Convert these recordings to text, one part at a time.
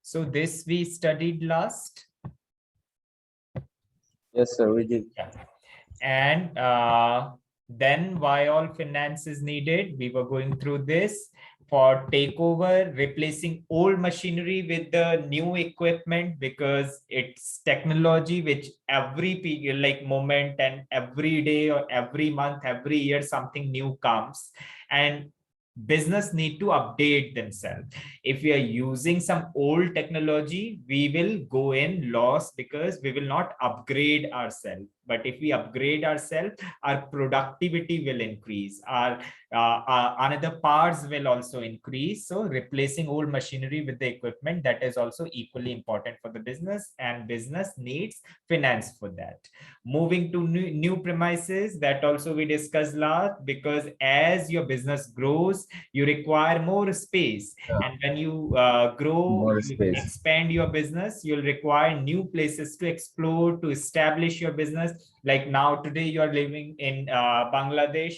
So this we studied last. Yes, sir, we did. Yeah. And then why all finance is needed? We were going through this for takeover, replacing old machinery with the new equipment, because it's technology which every like moment and every day or every month, every year, something new comes. And business need to update themselves. If we are using some old technology, we will go in loss because we will not upgrade ourselves. But if we upgrade ourselves, our productivity will increase, our another parts will also increase. So replacing old machinery with the equipment, that is also equally important for the business, and business needs finance for that. Moving to new premises, that also we discussed last, because as your business grows, you require more space. Yeah. And when you grow, More you space. expand your business, you'll require new places to explore, to establish your business. Like now today you are living in Bangladesh,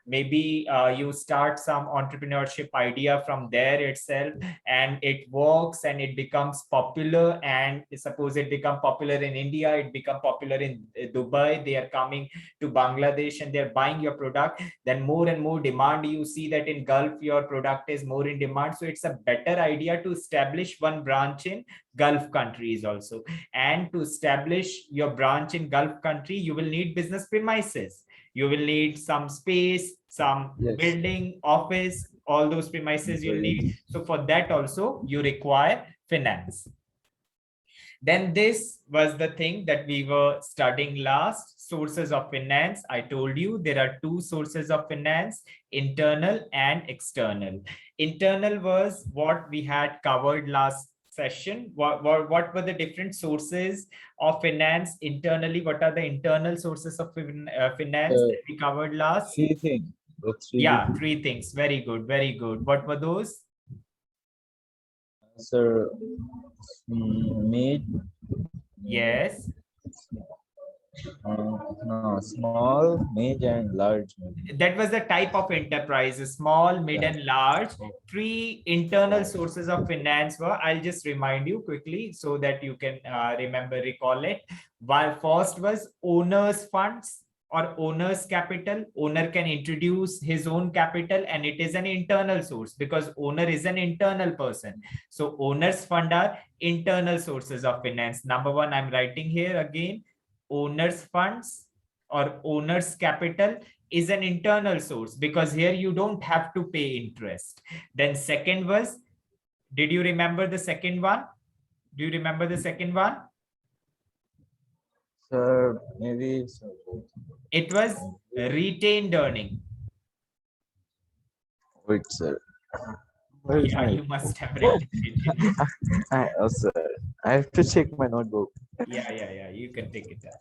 maybe you start some entrepreneurship idea from there itself, and it works and it becomes popular. And suppose it become popular in India, it become popular in Dubai, they are coming to Bangladesh and they're buying your product. Then more and more demand, you see that in Gulf your product is more in demand. So it's a better idea to establish one branch in Gulf countries also. And to establish your branch in Gulf country, you will need business premises, you will need some space, some Yes. building, office, all those premises you'll need. So for that also you require finance. Then this was the thing that we were studying last, sources of finance. I told you there are two sources of finance, internal and external. Internal was what we had covered last session. What were the different sources of finance internally? What are the internal sources of finance that we covered last? Three things. Yeah, three things. Very good, very good. What were those? Sir, mid. Yes. No, small, mid, and large. That was the type of enterprise, small, mid, Yeah. and large. Three internal sources of finance were, I'll just remind you quickly so that you can recall it. While first was owner's funds or owner's capital. Owner can introduce his own capital, and it is an internal source because owner is an internal person. So owner's fund are internal sources of finance. Number one, I'm writing here again, owner's funds or owner's capital is an internal source because here you don't have to pay interest. Then second was, did you remember the second one? Do you remember the second one? Sir, maybe. It was retained earning. Wait, sir. Yeah, you must have written it. Sir, I have to check my notebook. Yeah, you can take it out.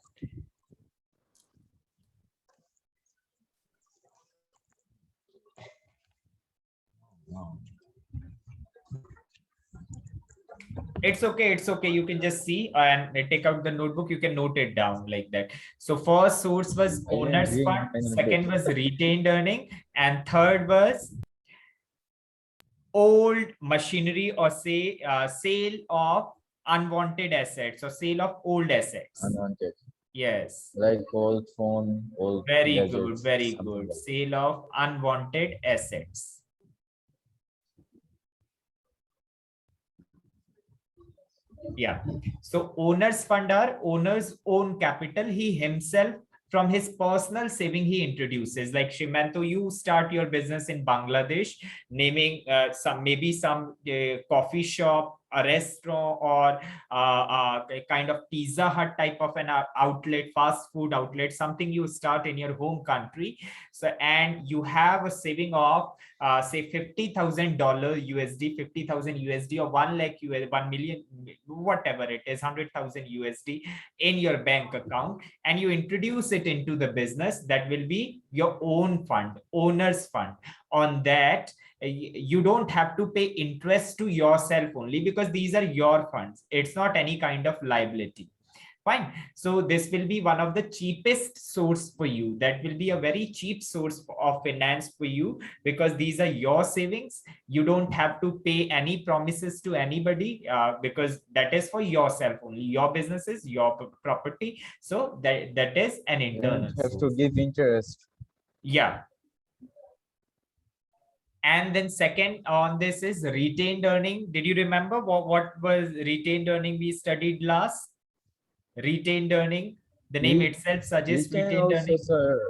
It's okay, you can just see and take out the notebook, you can note it down like that. So first source was owner's fund, second was retained earning, and third was old machinery, or say sale of unwanted assets or sale of old assets. Unwanted. Yes, Like old phone, old very gadgets, good, very something good. like Sale of unwanted assets. Yeah. So owner's fund are owner's own capital. He himself, from his personal saving, he introduces. Like Shimanto, you start your business in Bangladesh, naming maybe some coffee shop, a restaurant, or a kind of Pizza Hut type of an outlet, fast food outlet, something you start in your home country. So, and you have a saving of say $50,000 USD, 50,000 USD, or 1 lakh USD, 1 million, whatever it is, 100,000 USD in your bank account, and you introduce it into the business. That will be your own fund, owner's fund. On that, you don't have to pay interest to yourself only because these are your funds. It's not any kind of liability. Fine. So this will be one of the cheapest source for you. That will be a very cheap source of finance for you, because these are your savings. You don't have to pay any promises to anybody, because that is for yourself only. Your business is your property. So that is an You internal don't have to source. give interest. Yeah. And then second on this is retained earning. Did you remember what was retained earning we studied last? Retained earning. The name We itself suggests return retained also, earning. sir.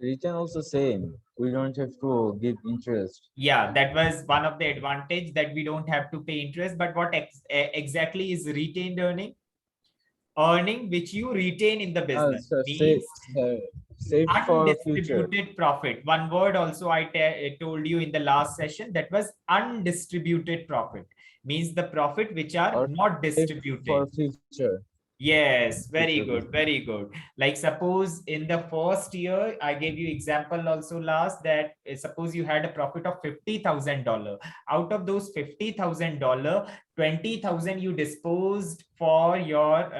Return also same. We don't have to give interest. Yeah, that was one of the advantage, that we don't have to pay interest. But what exactly is retained earning? Earning which you retain in the business So means save for future. undistributed profit. One word also I told you in the last session, that was undistributed profit. Means the profit which are Or not save distributed. for future. Yes, very Future good, business. very good. Like suppose in the first year, I gave you example also last, that suppose you had a profit of $50,000. Out of those $50,000, 20,000 you disposed for your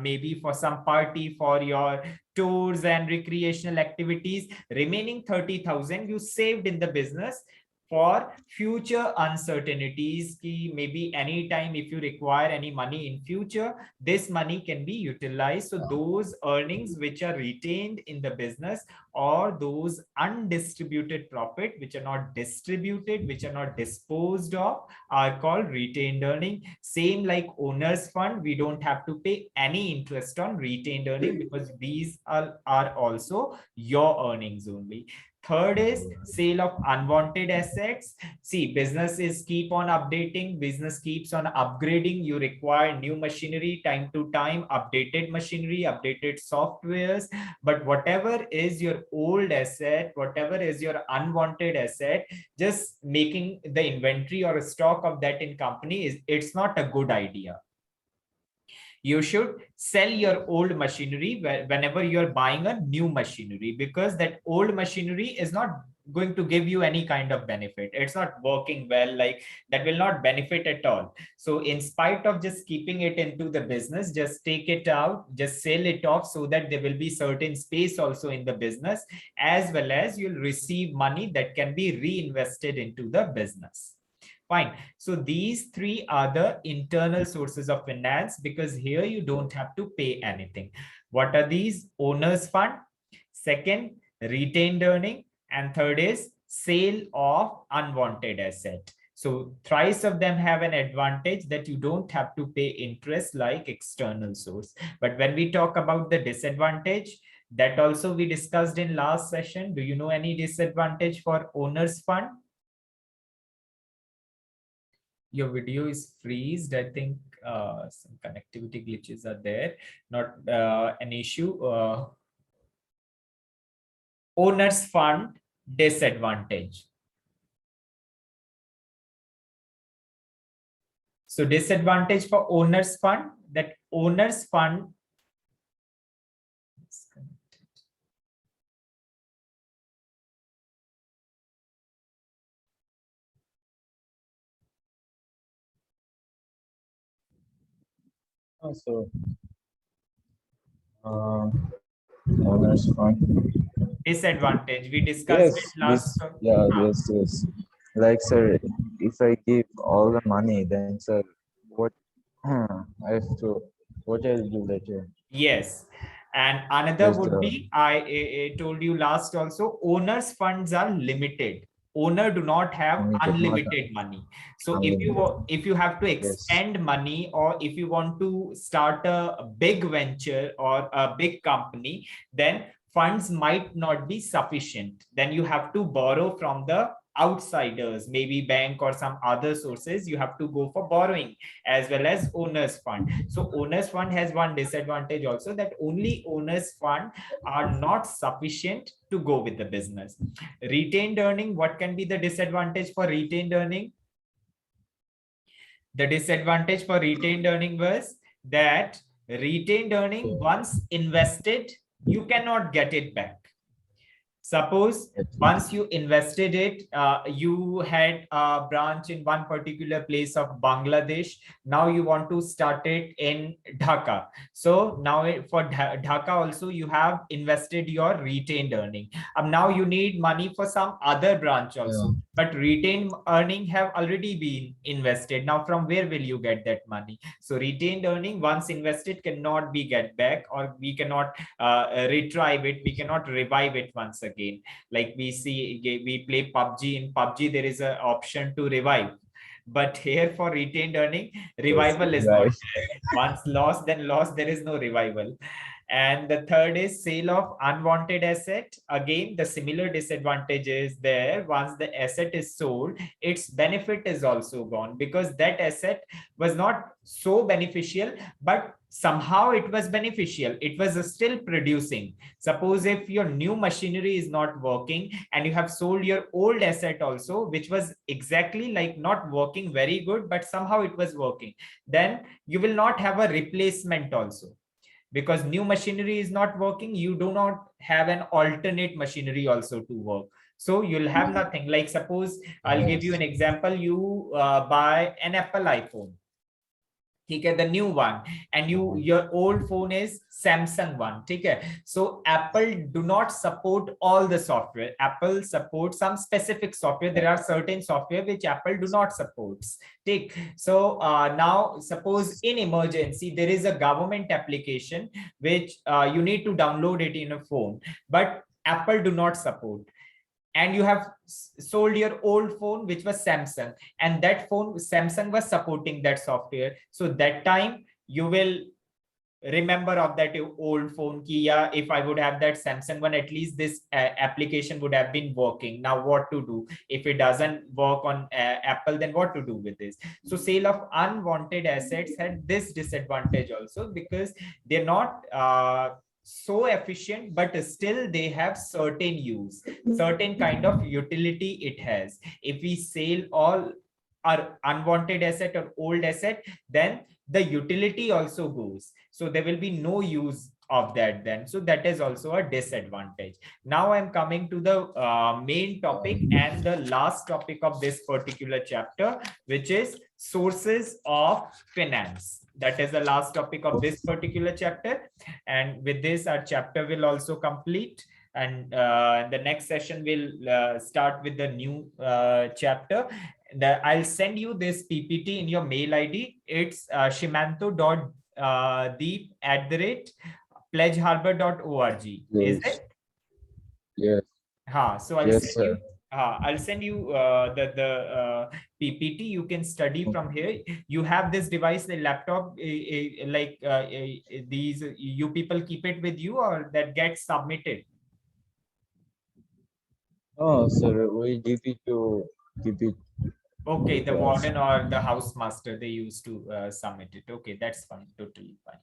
maybe for some party, for your tours and recreational activities. Remaining 30,000 you saved in the business for future uncertainties. Ki maybe anytime if you require any money in future, this money can be utilized. So those earnings which are retained in the business, or those undistributed profit which are not distributed, which are not disposed of, are called retained earning. Same like owner's fund, we don't have to pay any interest on retained earning, because these are also your earnings only. Third is sale of unwanted assets. See, businesses keep on updating, business keeps on upgrading. You require new machinery time to time, updated machinery, updated softwares. But whatever is your old asset, whatever is your unwanted asset, just making the inventory or a stock of that in company, it's not a good idea. You should sell your old machinery whenever you're buying a new machinery, because that old machinery is not going to give you any kind of benefit. It's not working well, like that will not benefit at all. So in spite of just keeping it into the business, just take it out, just sell it off, so that there will be certain space also in the business, as well as you'll receive money that can be reinvested into the business. Fine. So these three are the internal sources of finance, because here you don't have to pay anything. What are these? Owner's fund. Second, retained earning. And third is sale of unwanted asset. So thrice of them have an advantage, that you don't have to pay interest like external source. But when we talk about the disadvantage, that also we discussed in last session. Do you know any disadvantage for owner's fund? Your video is freezed. I think some connectivity glitches are there. Not an issue. Owner's fund disadvantage. So disadvantage for owner's fund, that owner's fund. Also, owner's fund. Disadvantage. We discussed it last. Yes. Like, sir, if I give all the money, then, sir, what I have to, what I'll do later? Yes. And another There's would the be, I told you last also, owner's funds are limited. Owner do not have limited, not unlimited money. So unlimited. if you have to Yes. expend money, or if you want to start a big venture or a big company, then funds might not be sufficient. Then you have to borrow from the outsiders, maybe bank or some other sources. You have to go for borrowing, as well as owner's fund. So owner's fund has one disadvantage also, that only owner's fund are not sufficient to go with the business. Retained earning, what can be the disadvantage for retained earning? The disadvantage for retained earning was that retained earning, once invested, you cannot get it back. Suppose Yes. once you invested it, you had a branch in one particular place of Bangladesh. Now you want to start it in Dhaka. So now for Dhaka also you have invested your retained earning. Now you need money for some other branch also. Yeah. But retained earning have already been invested. Now from where will you get that money? So retained earning once invested cannot be get back, or we cannot retrieve it, we cannot revive it once again. Like we see, we play PUBG. In PUBG there is an option to revive, but here for retained earning, Yes. revival is not Right. there. Once lost, then lost, there is no revival. And the third is sale of unwanted asset. Again, the similar disadvantage is there. Once the asset is sold, its benefit is also gone, because that asset was not so beneficial, but somehow it was beneficial. It was still producing. Suppose if your new machinery is not working and you have sold your old asset also, which was exactly like not working very good, but somehow it was working, then you will not have a replacement also, because new machinery is not working. You do not have an alternate machinery also to work. So you'll have nothing. Like suppose I'll give you Yes. an example. You buy an Apple iPhone, okay, the new one, and your old phone is Samsung one, okay. So Apple do not support all the software. Apple supports some specific software. There are certain software which Apple do not supports, take. So now suppose in emergency there is a government application which you need to download it in a phone, but Apple do not support, and you have sold your old phone which was Samsung, and that phone Samsung was supporting that software. So that time you will remember of that old phone ki, yeah, if I would have that Samsung one, at least this application would have been working. Now what to do if it doesn't work on Apple, then what to do with this? So sale of unwanted assets had this disadvantage also, because they're not so efficient, but still they have certain use, certain kind of utility it has. If we sell all our unwanted asset or old asset, then the utility also goes, so there will be no use of that then. So that is also a disadvantage. Now I'm coming to the main topic and the last topic of this particular chapter, which is sources of finance. That is the last topic of this particular chapter, and with this our chapter will also complete. And the next session will start with the new chapter. I'll send you this PPT in your mail ID. It's shimanto.deep@pledgeharbor.org. Is Yes. it? Yes. So I'll Yes, send you. sir. I'll send you the PPT. You can study from here. You have this device, the laptop, these. You people keep it with you, or that gets submitted. Oh, sir, we keep it Okay, the with us. warden or the housemaster, they used to submit it. Okay, that's fine, totally fine.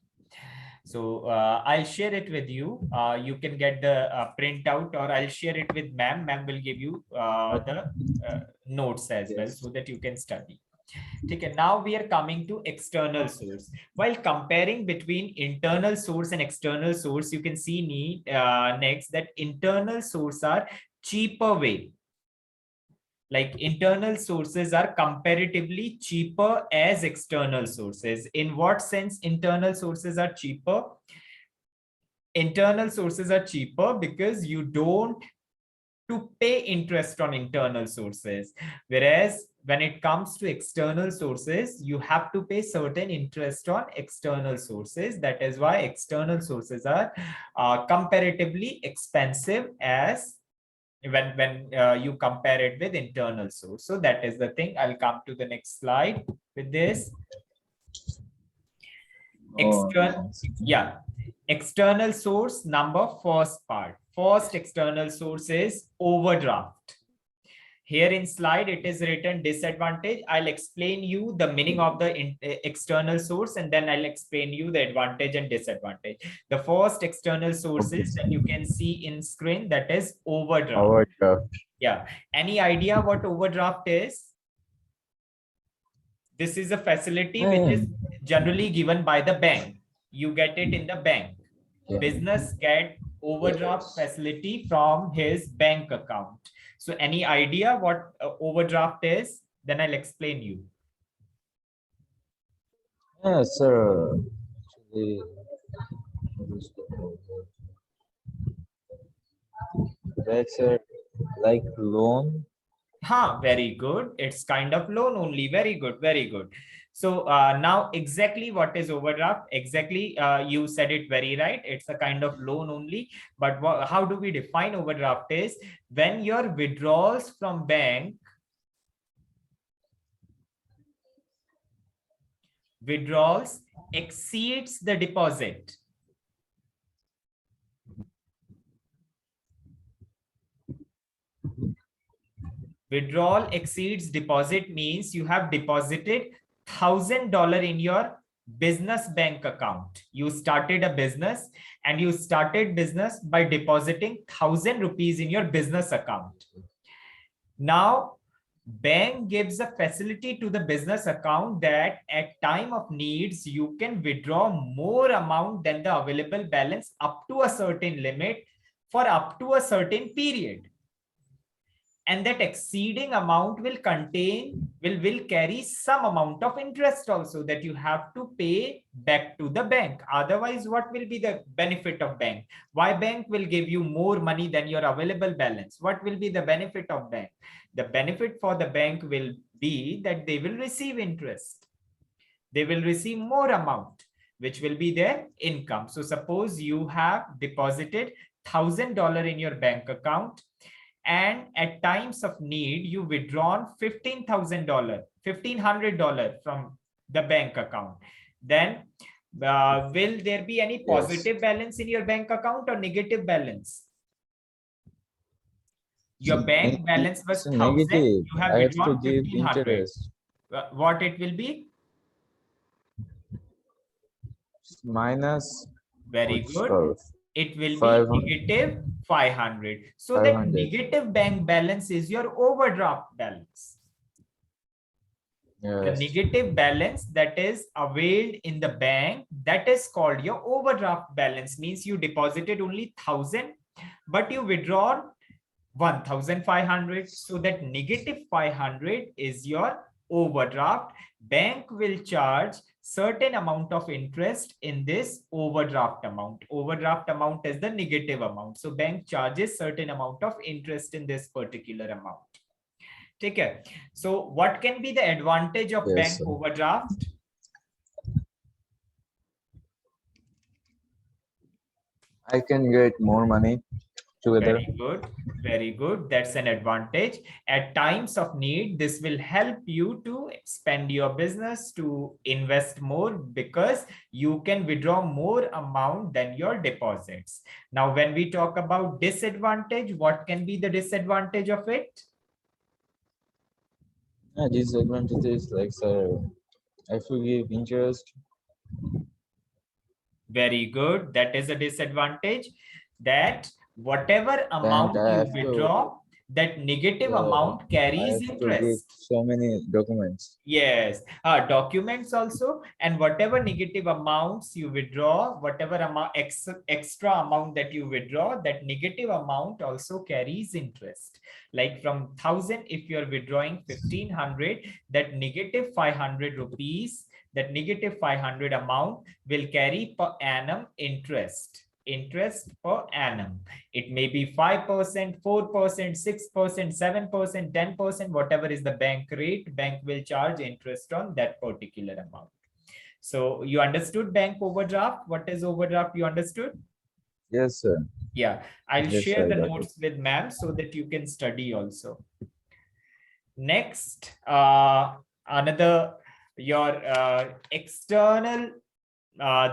So I'll share it with you. You can get the printout, or I'll share it with ma'am. Ma'am will give you the notes as well, Yes. so that you can study. Okay, now we are coming to external source. While comparing between internal source and external source, you can see next that internal source are cheaper way. Like internal sources are comparatively cheaper as external sources. In what sense internal sources are cheaper? Internal sources are cheaper because you don't to pay interest on internal sources, whereas when it comes to external sources, you have to pay certain interest on external sources. That is why external sources are comparatively expensive as when you compare it with internal source. So that is the thing. I'll come to the next slide with this. Oh, Yeah, external source number, first part. First external source is overdraft. Here in slide, it is written disadvantage. I'll explain you the meaning of the external source, and then I'll explain you the advantage and disadvantage. The first external sources that you can see in screen, that is overdraft. overdraft. Yeah. Any idea what overdraft is? This is a facility which is generally given by the bank. You get it in the bank. Yeah. Business get overdraft Yes. facility from his bank account. So any idea what overdraft is? Then I'll explain you. Yes, sir. Actually, that's like loan. Very good. It's kind of loan only. Very good. Very good. So now exactly what is overdraft? Exactly, you said it very right. It's a kind of loan only. But how do we define overdraft is when your withdrawals from bank withdrawals exceeds the deposit. Withdrawal exceeds deposit means you have deposited $1,000 in your business bank account. You started a business and you started business by depositing 1,000 rupees in your business account. Now, bank gives a facility to the business account that at time of needs, you can withdraw more amount than the available balance up to a certain limit for up to a certain period. And that exceeding amount will carry some amount of interest also that you have to pay back to the bank. Otherwise, what will be the benefit of bank? Why bank will give you more money than your available balance? What will be the benefit of bank? The benefit for the bank will be that they will receive interest. They will receive more amount, which will be their income. So suppose you have deposited $1,000 in your bank account, and at times of need you withdrawn $15,000, $1,500 from the bank account. Then will there be any Yes. positive balance in your bank account or negative balance? So Your bank balance was it's a 1,000, negative. you have I have to withdrawn give 1,500. interest. What it will be? Minus Very which good. It will be 500. negative 500. So that 500. negative bank balance is your overdraft balance. The Yes. negative balance that is availed in the bank, that is called your overdraft balance. Means you deposited only 1,000, but you withdraw 1,500. So that negative 500 is your overdraft. Bank will charge certain amount of interest in this overdraft amount. Overdraft amount is the negative amount. So bank charges certain amount of interest in this particular amount. Take care. So what can be the advantage of Yes, bank sir. overdraft? I can get more money together. Very good. Very good. That's an advantage. At times of need, this will help you to expand your business, to invest more, because you can withdraw more amount than your deposits. Now, when we talk about disadvantage, what can be the disadvantage of it? Disadvantages like, sir, I have to give interest. Very good. That is a disadvantage, that whatever And amount I you have to withdraw, that negative uh, amount I carries have to give interest. so many documents. Yes, documents also, and whatever negative amounts you withdraw, whatever amount extra amount that you withdraw, that negative amount also carries interest. Like from 1,000, if you are withdrawing 1,500, that negative 500 rupees, that negative 500 amount will carry per annum interest per annum. It may be 5%, 4%, 6%, 7%, 10%, whatever is the bank rate, bank will charge interest on that particular amount. So you understood bank overdraft? What is overdraft? You understood? Yes, sir. Yeah, I'll Yes, share I the got it. notes with ma'am so that you can study also. Next, another, your external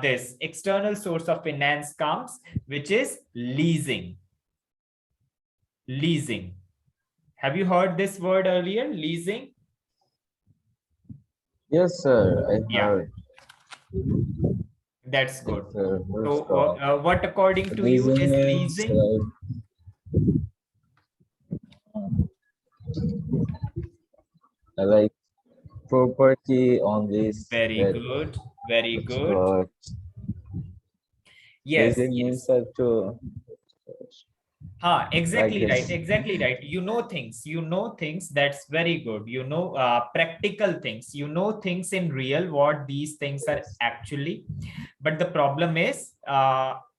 this external source of finance comes, which is leasing. Leasing. Have you heard this word earlier? Leasing? Yes, sir. I Yeah, heard. that's good. It's what's So, called what according to you leasing is means leasing? like property on this Very that good. Very what's good. called Yes, leasing yes. means that to Exactly like right. this. Exactly right. You know things. That's very good. Practical things. You know things in real, what these things are actually. But the problem is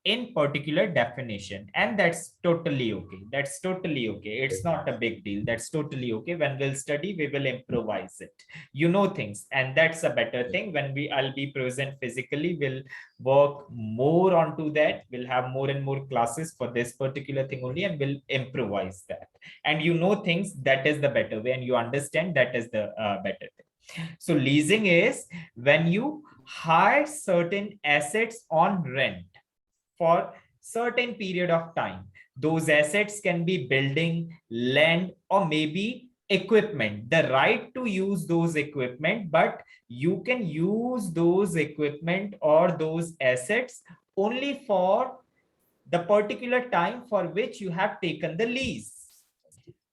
in particular definition, and that's totally okay. That's totally okay. It's not a big deal. That's totally okay. When we'll study, we will improvise it. You know things, and that's a better thing. When I'll be present physically, we'll work more onto that. We'll have more and more classes for this particular thing only, and we'll improvise that. And you know things, that is the better way, and you understand, that is the better thing. So leasing is when you hire certain assets on rent for certain period of time. Those assets can be building, land, or maybe equipment, the right to use those equipment, but you can use those equipment or those assets only for the particular time for which you have taken the lease.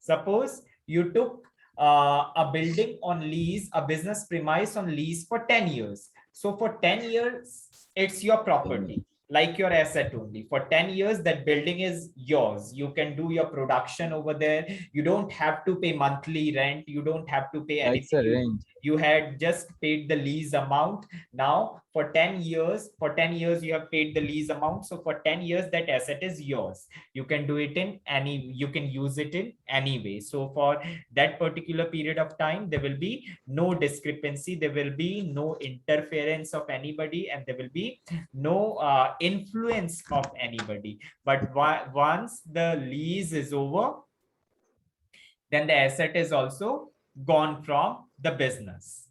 Suppose you took a building on lease, a business premise on lease for 10 years. So for 10 years, it's your property, like your asset only. For 10 years, that building is yours. You can do your production over there. You don't have to pay monthly rent. You don't have to pay Like anything. the rent. You had just paid the lease amount. Now for 10 years, you have paid the lease amount. So for 10 years, that asset is yours. You can do it in any, you can use it in any way. So for that particular period of time, there will be no discrepancy, there will be no interference of anybody, and there will be no influence of anybody. But once the lease is over, then the asset is also gone from the business.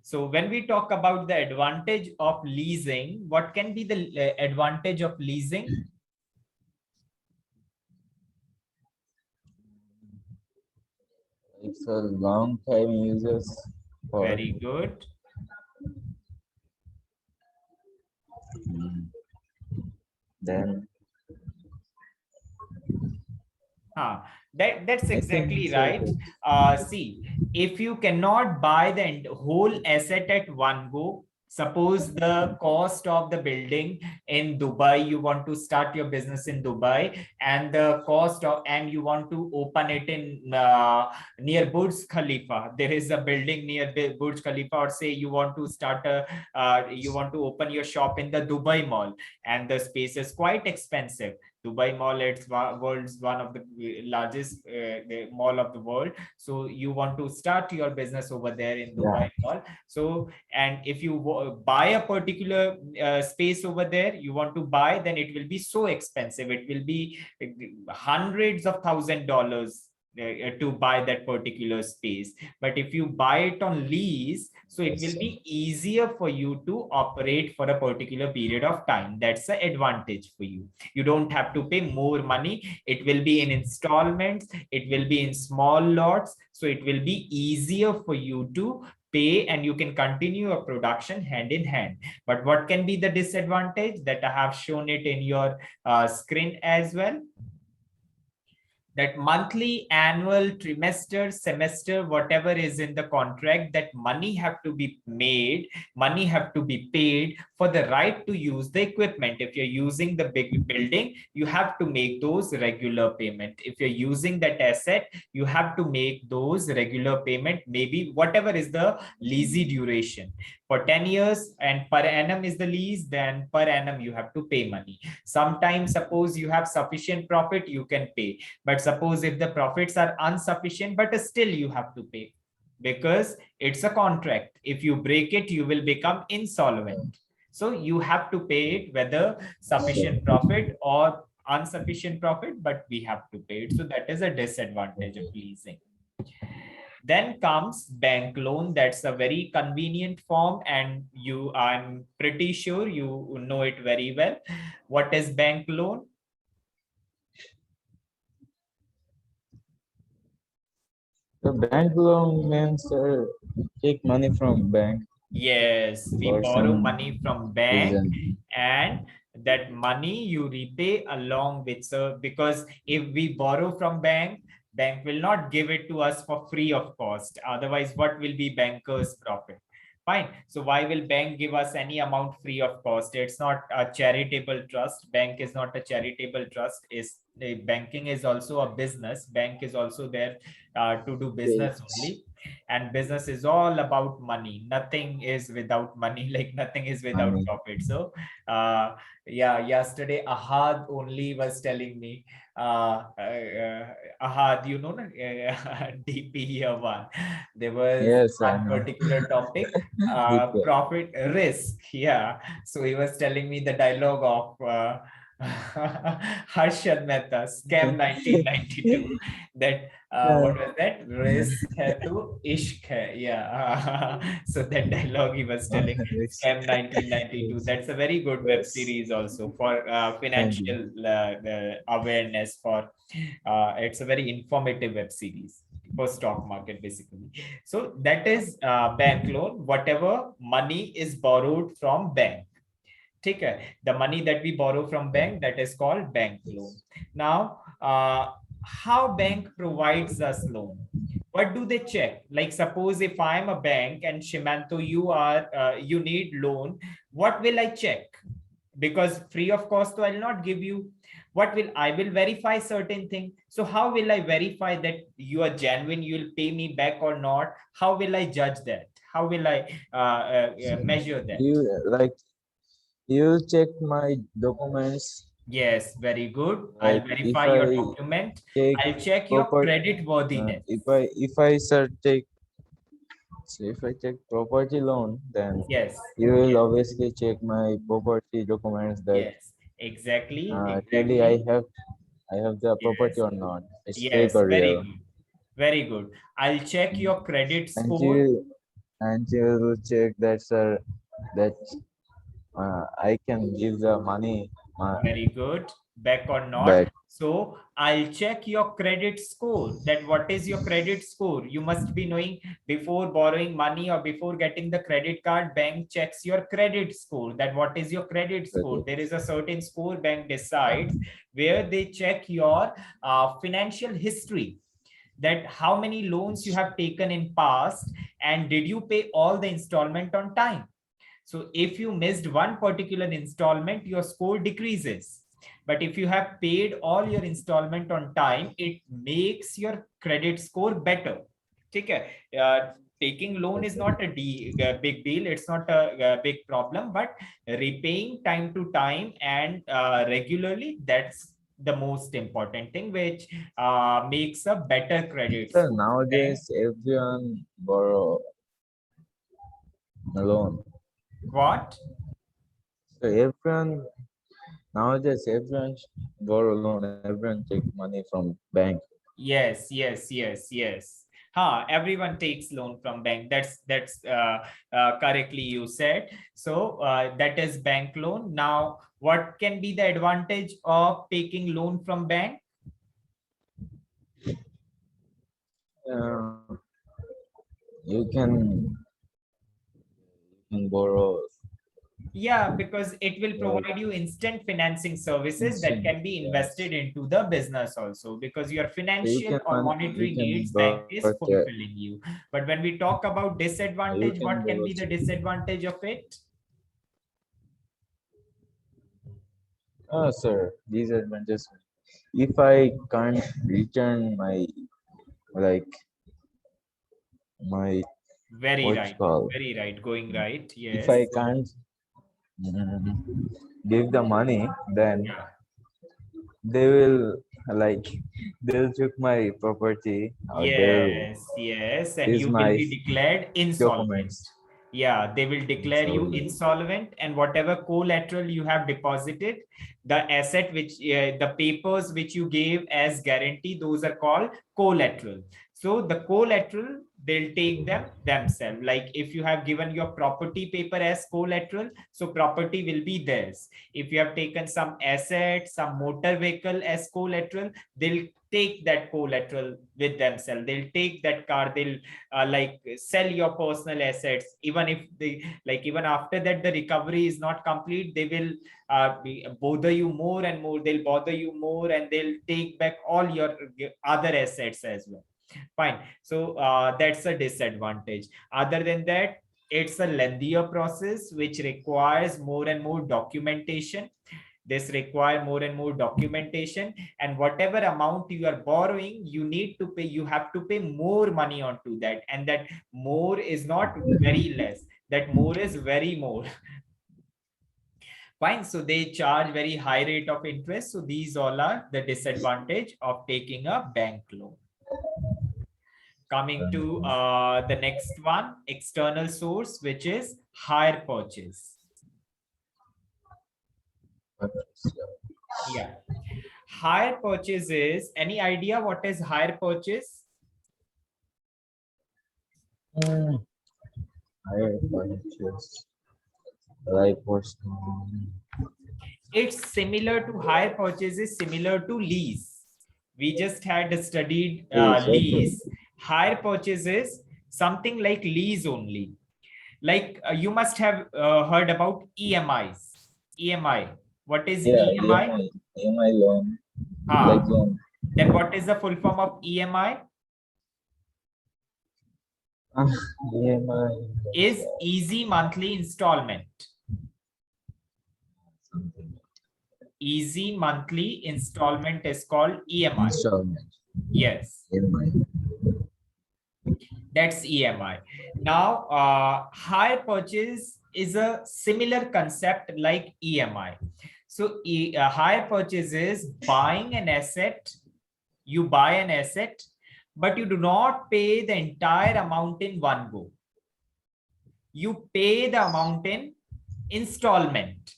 So when we talk about the advantage of leasing, what can be the advantage of leasing? It's a long time uses for. Very good. Then That's I think exactly it's right. okay. See, if you cannot buy the whole asset at one go, suppose the cost of the building in Dubai, you want to start your business in Dubai, and the cost of, and you want to open it in near Burj Khalifa. There is a building near Burj Khalifa, or say you want to start you want to open your shop in the Dubai Mall, and the space is quite expensive. Dubai Mall, it's world's one of the largest the mall of the world. So you want to start your business over there in Yeah. Dubai Mall. So, and if you buy a particular space over there, you want to buy, then it will be so expensive. It will be hundreds of $1,000 to buy that particular space. But if you buy it on lease, so it will Yes. be easier for you to operate for a particular period of time. That's the advantage for you. You don't have to pay more money. It will be in installments. It will be in small lots. So it will be easier for you to pay, and you can continue your production hand in hand. But what can be the disadvantage that I have shown it in your screen as well? That monthly, annual, trimester, semester, whatever is in the contract, that money have to be made, money have to be paid for the right to use the equipment. If you're using the big building, you have to make those regular payment. If you're using that asset, you have to make those regular payment, maybe whatever is the leasy duration. For 10 years and per annum is the lease, then per annum you have to pay money. Sometimes suppose you have sufficient profit, you can pay. But suppose if the profits are insufficient, but still you have to pay, because it's a contract. If you break it, you will become insolvent. So you have to pay it, whether sufficient profit or insufficient profit, but we have to pay it. So that is a disadvantage of leasing. Then comes bank loan. That's a very convenient form, and I'm pretty sure you know it very well. What is bank loan? The bank loan means take money from bank Yes, we for borrow some money from bank, reason. and that money you repay along with, so because if we borrow from bank will not give it to us for free of cost. Otherwise, what will be bankers' profit? Fine. So why will bank give us any amount free of cost? It's not a charitable trust. Bank is not a charitable trust. Banking is also a business. Bank is also there to do business Yes. only, and business is all about money. Nothing is without money. Like nothing is without Money. profit. So yeah, yesterday Ahad only was telling me, Ahad, you know, DP year one, there was Yes, I one know. particular topic, Deepak. profit risk. Yeah, so he was telling me the dialogue of Harshad Mehta, Scam 1992. That what was that? Risk hai to ishq hai. Yeah. So that dialogue he was telling, Yes. Scam 1992. Yes. That's a very good web Yes. series also for Thank you. financial awareness. For it's a very informative web series for stock market basically. So that is bank loan. Whatever money is borrowed from bank. ठीक है, the money that we borrow from bank, that is called bank loan. Now how bank provides us loan? What do they check? Like suppose if I am a bank and Shimanto, you are you need loan, what will I check? Because free of cost, so I'll not give you. What will I will verify certain thing. So how will I verify that you are genuine, you will pay me back or not? How will I judge that? How will I measure that? You like you check my documents. Yes, very good. I'll Like if verify your I document. take I'll check your proper, credit worthiness. if I search take, so if I take property loan, then Yes, you will yes, obviously check my property documents that yes, exactly, really exactly. I have the property Yes, or not. It's fake yes, or very real. good. Very good. I'll check Mm. your credit And score. you and you will check that sir that I can give the money Very good. Back or not. back. So I'll check your credit score. That what is your credit score? You must be knowing before borrowing money or before getting the credit card, bank checks your credit score. That what is your credit score? There is a certain score bank decides where they check your financial history, that how many loans you have taken in past and did you pay all the installment on time. So if you missed one particular installment, your score decreases. But if you have paid all your installment on time, it makes your credit score better. Okay. Taking loan is not a big deal. It's not a big problem, but repaying time to time and regularly, that's the most important thing, which makes a better credit So score. And nowadays everyone borrow a loan. what? So everyone nowadays everyone borrow loan. Everyone take money from bank. Yes, yes, yes, yes. Everyone takes loan from bank. That's correctly you said. So that is bank loan. Now, what can be the advantage of taking loan from bank? Uh, you can borrow Yeah, because it will like provide you instant financing services that instant. can be Yes. invested into the business also, because your So financial or you monetary can needs bank borrow is that. fulfilling you. But when we talk about You disadvantage, can what can borrow. be the disadvantage of it? Oh, sir, disadvantages. If I can't return my like my Very what's right. called, Very right. Going right. if I Yes. can't mm, give the money, then Yeah. they will like they'll took my property or they'll Yes. Yes. And use you will my be declared insolvent. documents. Yeah, they will declare you So insolvent, and whatever collateral you have deposited, the asset which the papers which you gave as guarantee, those are called collateral. So the collateral, they'll take them themselves. Like if you have given your property paper as collateral, so property will be theirs. If you have taken some asset, some motor vehicle as collateral, they'll take that collateral with themselves. They'll take that car. They'll like sell your personal assets. Even if they like, even after that the recovery is not complete, they will bother you more and more. They'll bother you more and they'll take back all your other assets as well. Fine. So that's a disadvantage. Other than that, it's a lengthier process which requires more and more documentation. This require more and more documentation, and whatever amount you are borrowing, you need to pay, you have to pay more money onto that, and that more is not very less, that more is very more. Fine, so they charge very high rate of interest. So these all are the disadvantage of taking a bank loan. Coming to the next one, external source, which is hire purchase. Yeah. Hire purchase is, any idea what is hire purchase? Higher purchase, like what's It's similar to hire purchase is similar to lease. We just had studied lease. Hire purchase is something like lease only. Like you must have heard about EMIs. EMI. What is EMI? EMI loan. Like loan. Then what is the full form of EMI? EMI is easy monthly installment. Easy monthly installment is called EMI. Installment. Yes. EMI. That's EMI. Now, hire purchase is a similar concept like EMI. So hire purchase is buying an asset. You buy an asset, but you do not pay the entire amount in one go. You pay the amount in installment.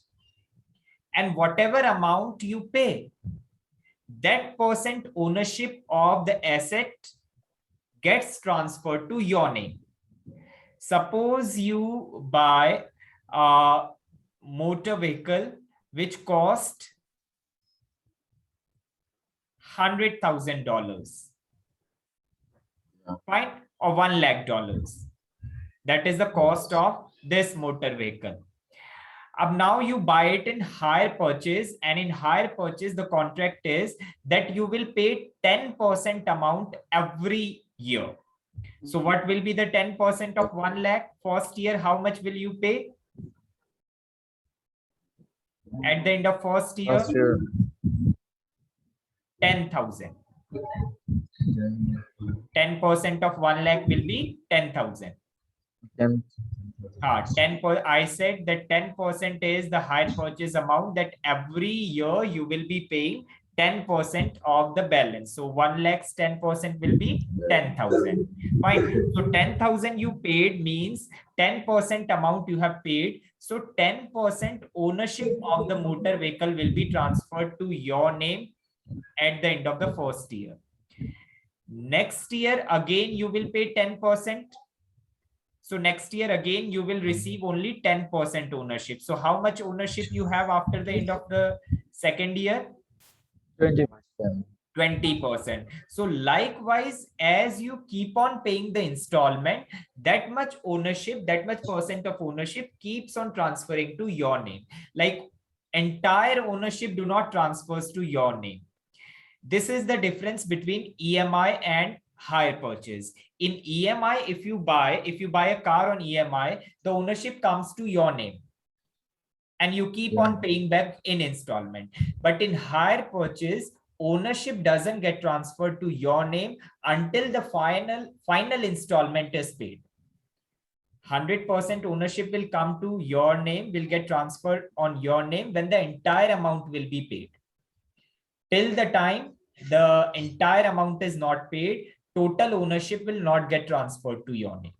And whatever amount you pay, that percent ownership of the asset gets transferred to your name. Suppose you buy a motor vehicle which cost $100,000, fine, or $1 lakh. That is the cost of this motor vehicle. Now you buy it in hire purchase, and in hire purchase, the contract is that you will pay 10% amount every year. So what will be the 10% of 1 lakh? First year, how much will you pay? At the end of first year, 10,000. 10% of 1 lakh will be 10,000. 10 I said that 10% is the hire purchase amount, that every year you will be paying 10% of the balance. So 1 lakh's 10% will be 10,000. Fine. So 10,000 you paid means 10% amount you have paid. So 10% ownership of the motor vehicle will be transferred to your name at the end of the first year. Next year, again, you will pay 10%. So next year, again, you will receive only 10% ownership. So how much ownership you have after the end of the second year? 20%. 20%. So likewise, as you keep on paying the installment, that much ownership, that much percent of ownership keeps on transferring to your name. Like entire ownership do not transfers to your name. This is the difference between EMI and hire purchase. In EMI, if you buy a car on EMI, the ownership comes to your name and you keep on paying back in installment. But in hire purchase, ownership doesn't get transferred to your name until the final installment is paid. 100% ownership will come to your name, will get transferred on your name when the entire amount will be paid. Till the time the entire amount is not paid, total ownership will not get transferred to your name.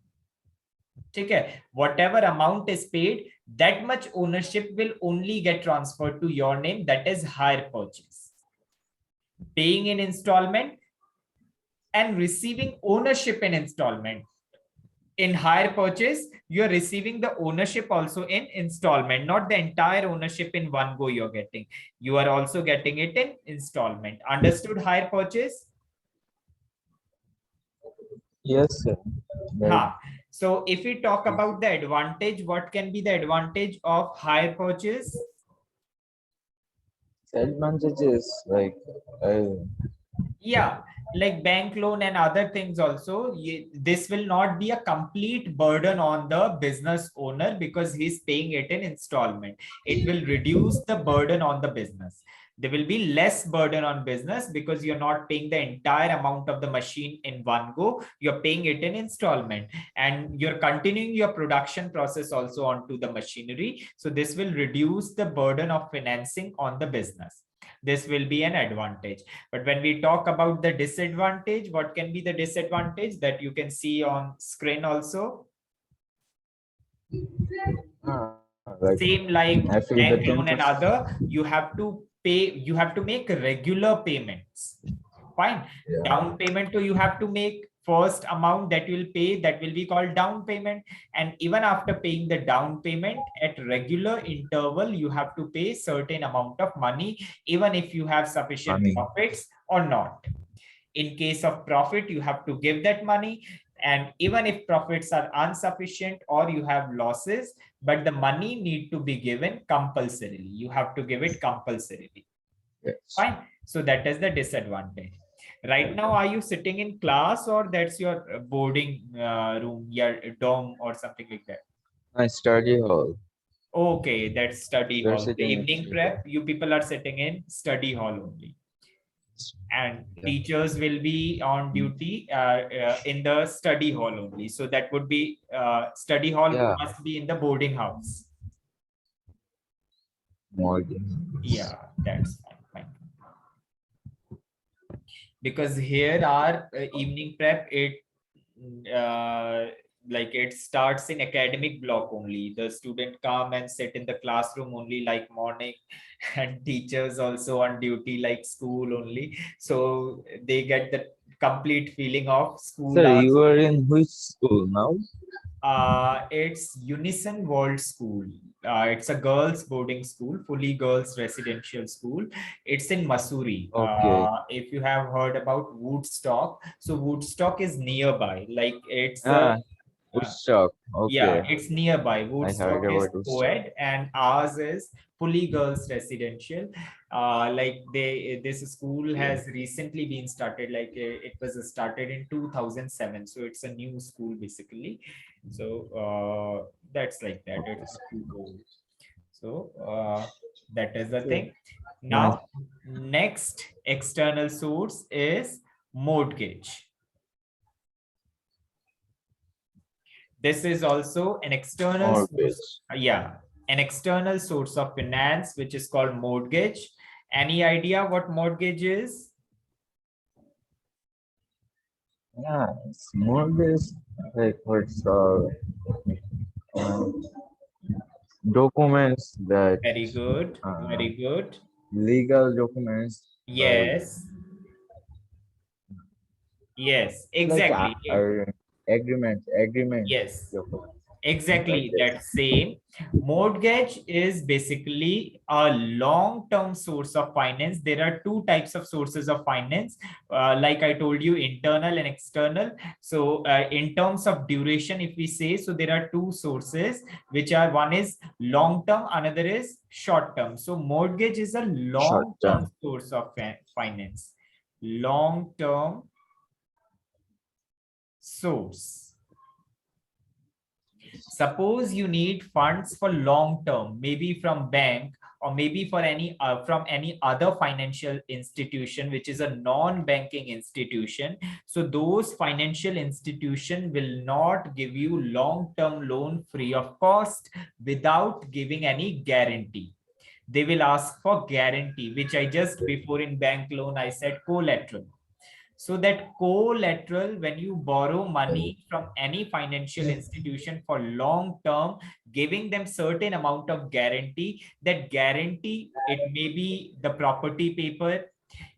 Okay, whatever amount is paid, that much ownership will only get transferred to your name. That is hire purchase. Paying in installment and receiving ownership in installment. In hire purchase, you are receiving the ownership also in installment, not the entire ownership in one go you're getting. You are also getting it in installment. Understood hire purchase? Yes, sir. So if we talk about the advantage, what can be the advantage of hire purchase? Advantages like Yeah, like bank loan and other things also, this will not be a complete burden on the business owner because he's paying it in installment. It will reduce the burden on the business. There will be less burden on business because you're not paying the entire amount of the machine in one go. You're paying it in installment and you're continuing your production process also onto the machinery. So this will reduce the burden of financing on the business. This will be an advantage. But when we talk about the disadvantage, what can be the disadvantage that you can see on screen also? Like Same like I feel the bank loan and 10%. other, you have to pay, you have to make regular payments. Fine. Yeah. Down payment too, you have to make first amount that you will pay, that will be called down payment. And even after paying the down payment at regular interval, you have to pay certain amount of money, even if you have sufficient Money. profits or not. In case of profit, you have to give that money. And even if profits are insufficient or you have losses, but the money need to be given compulsorily. You have to give it compulsorily. Yes. Fine. So that is the disadvantage. Right now, are you sitting in class or that's your boarding room, your dorm or something like that? My study hall. Okay, that's study We're hall. The sitting in evening study hall. prep, you people are sitting in study hall only. And Yeah. teachers will be on duty in the study hall only. So that would be study hall Yeah. must be in the boarding house. Morgan. Yeah, that's fine. Because here our evening prep, it like it starts in academic block only. The student come and sit in the classroom only like morning, and teachers also on duty like school only. So they get the complete feeling of school Sir, hours. you are in which school now? It's Unison World School. It's a girls boarding school, fully girls residential school. It's in Missouri. Okay. If you have heard about Woodstock, so Woodstock is nearby. Like it's Ah, uh, Woodstock. yeah, Okay. it's nearby. I heard Woodstock is about Woodstock. co-ed and ours is fully girls residential. Like this school Okay. has recently been started. Like it was started in 2007, so it's a new school basically. So that's like that. It's too old. So that is the thing. Nice. Now, next external source is mortgage. This is also an external Mortgage. source. Yeah, an external source of finance, which is called mortgage. Any idea what mortgage is? Yeah, it's mortgage. Like what's documents that Very good. uh, Very good. legal documents like Yes. Yes, like exactly. agreement Yes. documents like Exactly, this. that same. Mortgage is basically a long-term source of finance. There are two types of sources of finance. Like I told you, internal and external. So in terms of duration, if we say, so there are two sources, which are one is long-term, another is short-term. So mortgage is a Short long-term term. source of finance. Long-term source. Suppose you need funds for long term, maybe from bank or maybe for any from any other financial institution, which is a non-banking institution. So those financial institution will not give you long-term loan free of cost without giving any guarantee. They will ask for guarantee, which I just before in bank loan, I said collateral. So that collateral, when you borrow money from any financial institution for long term, giving them certain amount of guarantee, that guarantee, it may be the property paper,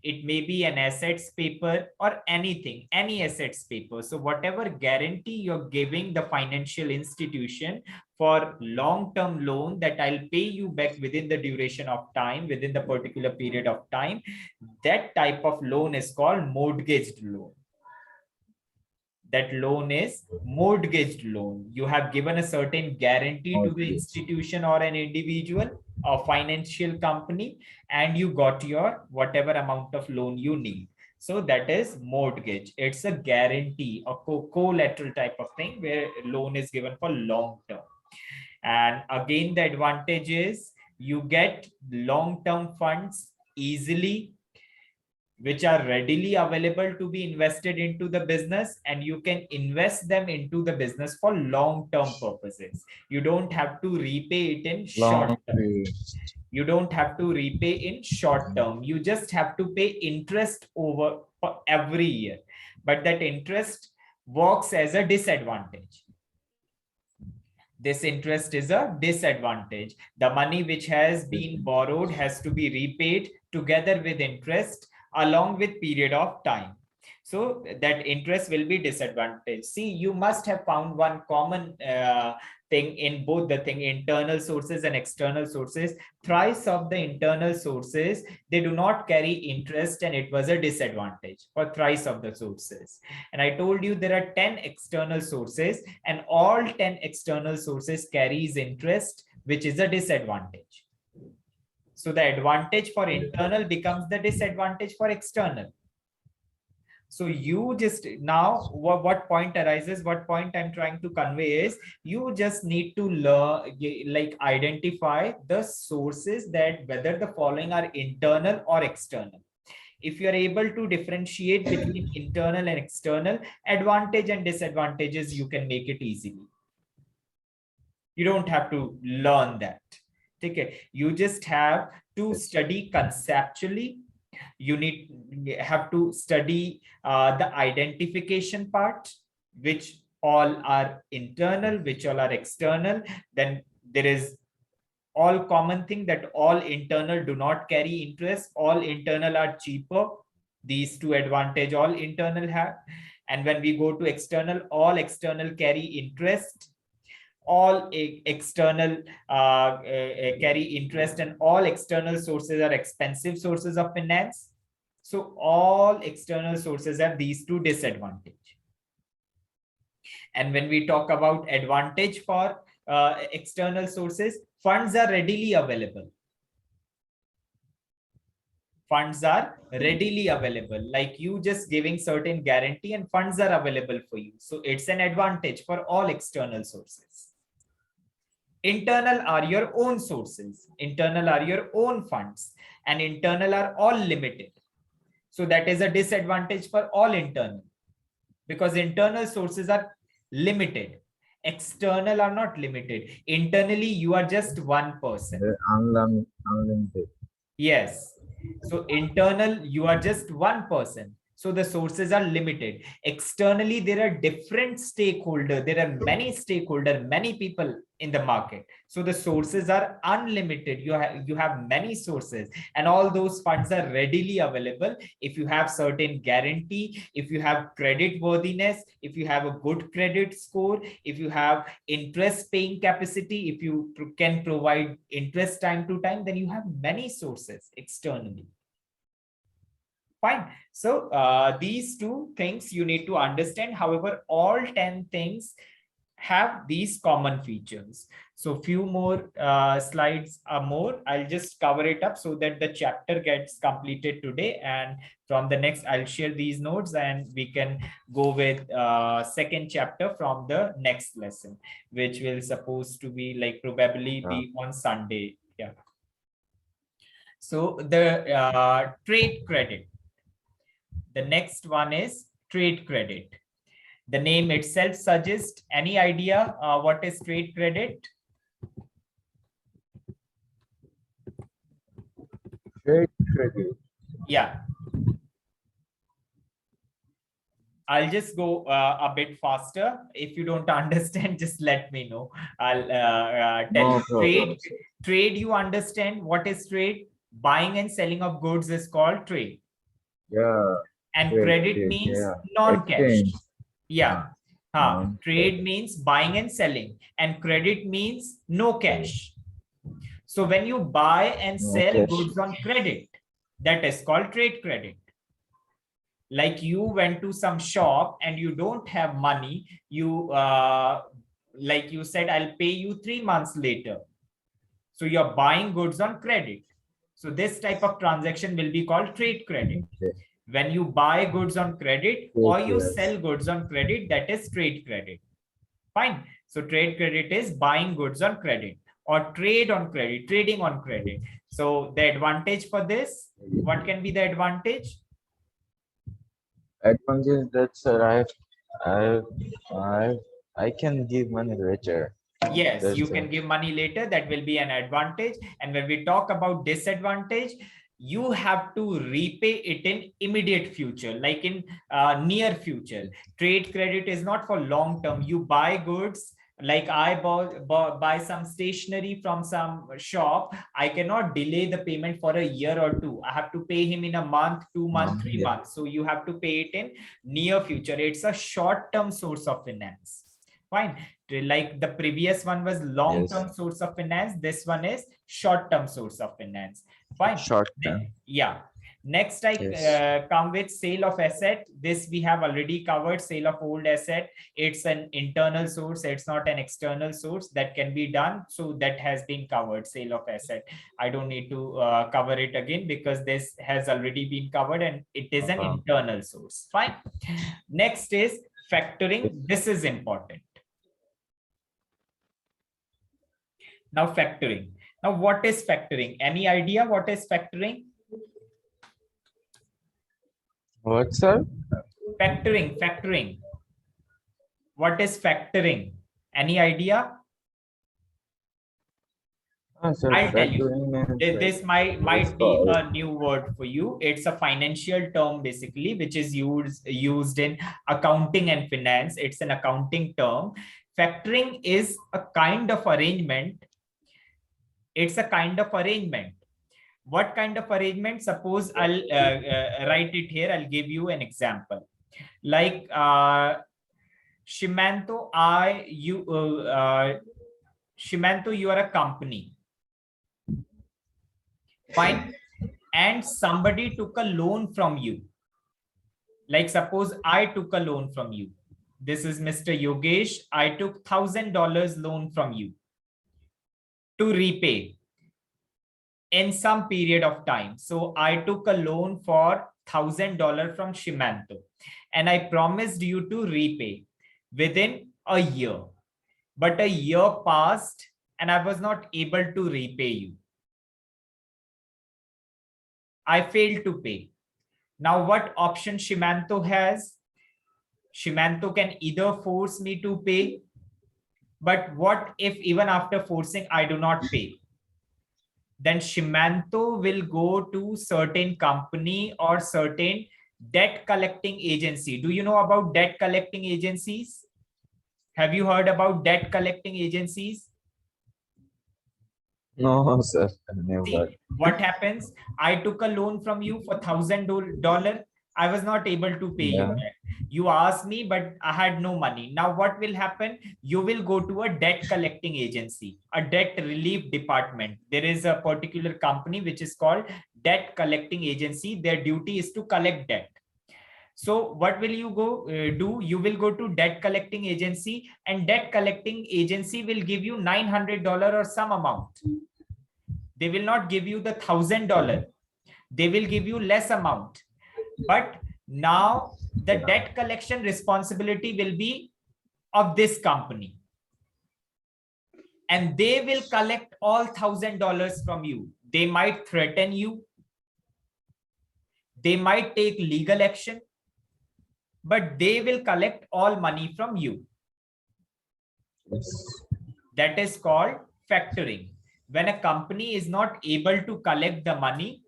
it may be an assets paper or anything, any assets paper. So whatever guarantee you're giving the financial institution for long-term loan, that I'll pay you back within the duration of time, within the particular period of time, that type of loan is called mortgaged loan. That loan is mortgaged loan. You have given a certain guarantee to the Mortgage. institution or an individual or financial company, and you got your whatever amount of loan you need. So that is mortgage. It's a guarantee, a collateral type of thing where loan is given for long term. And again, the advantage is you get long-term funds easily, which are readily available to be invested into the business, and you can invest them into the business for long-term purposes. You don't have to repay it in short Long term. period. You don't have to repay in short term. You just have to pay interest over for every year. But that interest works as a disadvantage. This interest is a disadvantage. The money which has been borrowed has to be repaid together with interest along with period of time. So that interest will be disadvantage. See, you must have found one common thing in both the thing, internal sources and external sources. Thrice of the internal sources, they do not carry interest, and it was a disadvantage for thrice of the sources. And I told you there are 10 external sources, and all 10 external sources carries interest, which is a disadvantage. So the advantage for internal becomes the disadvantage for external. So you just now what point arises, what point I'm trying to convey is you just need to learn, like identify the sources, that whether the following are internal or external. If you are able to differentiate between internal and external, advantage and disadvantages, you can make it easily. You don't have to learn that. Okay, you just have to study conceptually. You have to study the identification part, which all are internal, which all are external. Then there is all common thing that all internal do not carry interest, all internal are cheaper. These two advantage all internal have. And when we go to external, all external carry interest, all external carry interest, and all external sources are expensive sources of finance. So all external sources have these two disadvantage. And when we talk about advantage for external sources, funds are readily available. Funds are readily available, like you just giving certain guarantee and funds are available for you. So it's an advantage for all external sources. Internal are your own sources, internal are your own funds, and internal are all limited. So that is a disadvantage for all internal, because internal sources are limited. External are not limited. Internally, you are just one person. They're unlimited. Yes. So internal, you are just one person. So the sources are limited. Externally, there are different stakeholders. There are many stakeholders, many people in the market. So the sources are unlimited. You have many sources, and all those funds are readily available if you have certain guarantee, if you have credit worthiness, if you have a good credit score, if you have interest paying capacity, if you can provide interest time to time, then you have many sources externally. Fine. So these two things you need to understand. However, all 10 things have these common features. So few more slides are more. I'll just cover it up so that the chapter gets completed today. And from the next, I'll share these notes and we can go with second chapter from the next lesson, which will supposed to be like probably be on Sunday. Yeah. So the trade credit. The next one is trade credit. The name itself suggests. Any idea what is trade credit? Trade credit. Yeah. I'll just go a bit faster. If you don't understand, just let me know. I'll tell you. Trade, you understand what is trade? Buying and selling of goods is called trade. Yeah. And credit means non-cash. Yeah. Trade means buying and selling, and credit means no cash. So when you buy and sell goods on credit, that is called trade credit. Like you went to some shop and you don't have money, you like you said, I'll pay you 3 months later. So you're buying goods on credit. So this type of transaction will be called trade credit. When you buy goods on credit or you yes. sell goods on credit, that is trade credit. Fine. So trade credit is buying goods on credit or trade on credit, trading on credit. So the advantage for this, what can be the advantage? Advantage that, sir, I, I, I can give money later. Yes, you That's can give money later. That will be an advantage. And when we talk about disadvantage, you have to repay it in immediate future, like in near future. Trade credit is not for long term. You buy goods, like I buy some stationery from some shop. I cannot delay the payment for a year or two. I have to pay him in a month, 2 months, 3 months. So you have to pay it in near future. It's a short term source of finance. Fine. Like the previous one was long-term yes. source of finance. This one is short-term source of finance. Fine. Short term. Yeah. Next, I Yes. come with sale of asset. This we have already covered. Sale of old asset. It's an internal source. It's not an external source that can be done. So that has been covered. Sale of asset. I don't need to cover it again because this has already been covered and it is an internal source. Fine. Next is factoring. This is important. Now factoring. Now what is factoring? Any idea what is factoring? What, sir? Factoring. What is factoring? Any idea? Oh, sir, I'll tell you. factoring means This like, might be a new word for you. It's a financial term basically, which is used in accounting and finance. It's an accounting term. Factoring is a kind of arrangement. It's a kind of arrangement. What kind of arrangement? Suppose I'll write it here. I'll give you an example. Like Shimanto, Shimanto, you are a company. Fine. And somebody took a loan from you. Like suppose I took a loan from you. This is Mr. Yogesh. I took $1,000 loan from you to repay in some period of time. So I took a loan for $1,000 from Shimanto and I promised you to repay within a year. But a year passed and I was not able to repay you. I failed to pay. Now what option Shimanto has? Shimanto can either force me to pay, but what if even after forcing I do not pay? Then Shimanto will go to certain company or certain debt collecting agency. Do you know about debt collecting agencies? Have you heard about debt collecting agencies? no, sir, never. See, what happens? I took a loan from you for $1,000. I was not able to pay you back. You asked me, but I had no money. Now what will happen? You will go to a debt collecting agency, a debt relief department. There is a particular company which is called debt collecting agency. Their duty is to collect debt. So what will you go do? You will go to debt collecting agency and debt collecting agency will give you $900 or some amount. They will not give you the $1,000. They will give you less amount. But now the debt collection responsibility will be of this company. And they will collect all $1,000 from you. They might threaten you. They might take legal action, but they will collect all money from you. Yes. That is called factoring. When a company is not able to collect the money,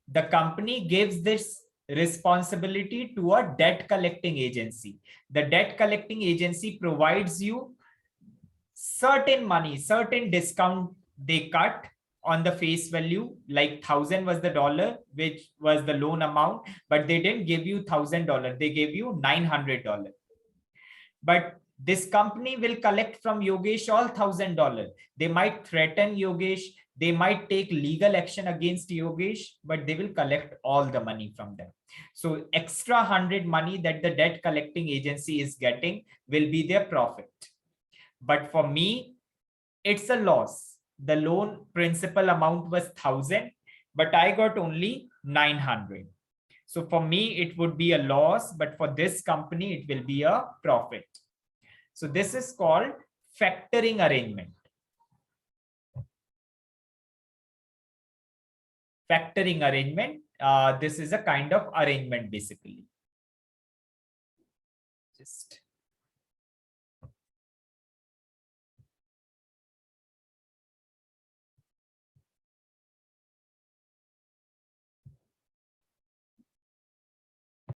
the company gives this responsibility to a debt collecting agency. The debt collecting agency provides you certain money, certain discount they cut on the face value, like 1,000 was the dollar, which was the loan amount, but they didn't give you $1,000. They gave you $900. But this company will collect from Yogesh all $1,000. They might threaten Yogesh. They might take legal action against Yogesh, but they will collect all the money from them. So extra 100 money that the debt collecting agency is getting will be their profit. But for me, it's a loss. The loan principal amount was 1,000, but I got only 900. So for me, it would be a loss, but for this company, it will be a profit. So this is called factoring arrangement. Factoring arrangement. This is a kind of arrangement basically. Just